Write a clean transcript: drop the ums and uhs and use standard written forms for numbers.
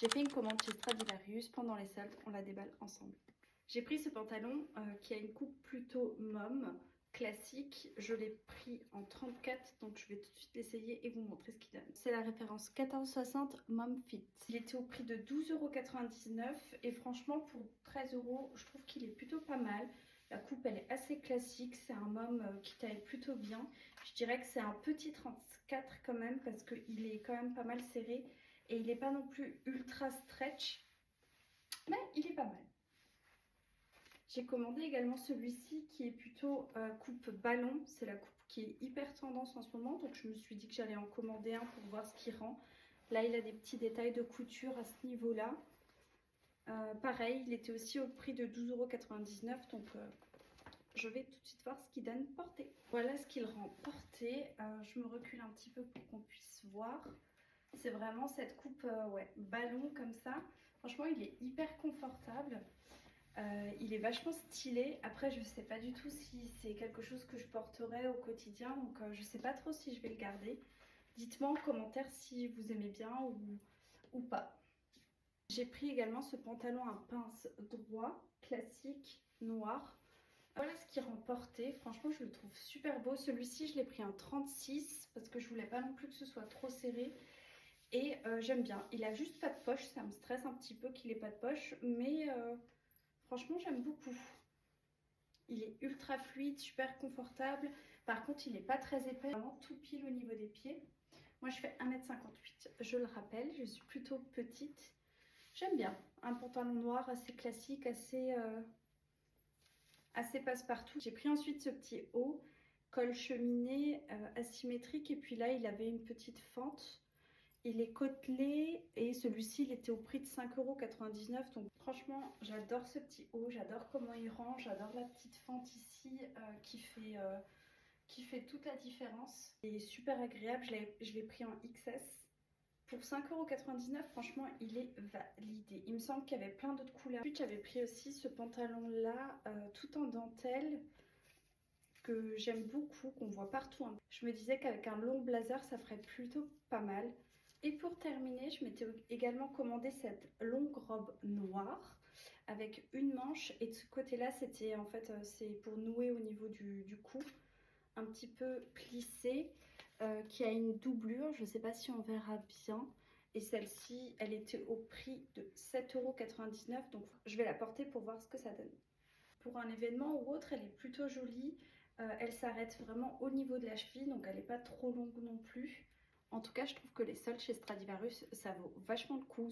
J'ai fait une commande chez Stradivarius pendant les soldes, on la déballe ensemble. J'ai pris ce pantalon qui a une coupe plutôt mom, classique. Je l'ai pris en 34, donc je vais tout de suite l'essayer et vous montrer ce qu'il donne. C'est la référence 1460 Mom Fit. Il était au prix de 12,99 € et franchement pour 13 €, je trouve qu'il est plutôt pas mal. La coupe elle est assez classique, c'est un mom qui taille plutôt bien. Je dirais que c'est un petit 34 quand même parce qu'il est quand même pas mal serré et il n'est pas non plus ultra stretch, mais il est pas mal. J'ai commandé également celui-ci qui est plutôt coupe ballon. C'est la coupe qui est hyper tendance en ce moment. Donc je me suis dit que j'allais en commander un pour voir ce qu'il rend. Là, il a des petits détails de couture à ce niveau-là. Pareil, il était aussi au prix de 12,99 €. Donc je vais tout de suite voir ce qu'il donne porté. Voilà ce qu'il rend porté. Je me recule un petit peu pour qu'on puisse voir. C'est vraiment cette coupe ouais, ballon comme ça. Franchement, il est hyper confortable. Il est vachement stylé. Après, je ne sais pas du tout si c'est quelque chose que je porterai au quotidien. Donc, je ne sais pas trop si je vais le garder. Dites-moi en commentaire si vous aimez bien ou pas. J'ai pris également ce pantalon à pince droit, classique, noir. Voilà ce qu'il rend porté. Franchement, je le trouve super beau. Celui-ci, je l'ai pris en 36 parce que je voulais pas non plus que ce soit trop serré. Et j'aime bien. Il a juste pas de poche. Ça me stresse un petit peu qu'il ait pas de poche. Mais franchement, j'aime beaucoup. Il est ultra fluide, super confortable. Par contre, il n'est pas très épais. Vraiment tout pile au niveau des pieds. Moi, je fais 1,58 m. Je le rappelle, je suis plutôt petite. J'aime bien. Un pantalon noir assez classique, assez passe-partout. J'ai pris ensuite ce petit haut, col cheminé, asymétrique. Et puis là, il avait une petite fente. Il est côtelé et celui-ci, il était au prix de 5,99 €. Donc franchement, j'adore ce petit haut, j'adore comment il rend, j'adore la petite fente ici qui fait toute la différence. Il est super agréable, je l'ai pris en XS. Pour 5,99 €, franchement, il est validé. Il me semble qu'il y avait plein d'autres couleurs. Ensuite, j'avais pris aussi ce pantalon-là, tout en dentelle, que j'aime beaucoup, qu'on voit partout. Je me disais qu'avec un long blazer, ça ferait plutôt pas mal. Et pour terminer, je m'étais également commandé cette longue robe noire avec une manche. Et de ce côté-là, c'était en fait, c'est pour nouer au niveau du cou, un petit peu plissé, qui a une doublure. Je ne sais pas si on verra bien. Et celle-ci, elle était au prix de 7,99 €. Donc, je vais la porter pour voir ce que ça donne. Pour un événement ou autre, elle est plutôt jolie. Elle s'arrête vraiment au niveau de la cheville, donc elle n'est pas trop longue non plus. En tout cas, je trouve que les soldes chez Stradivarius, ça vaut vachement le coup.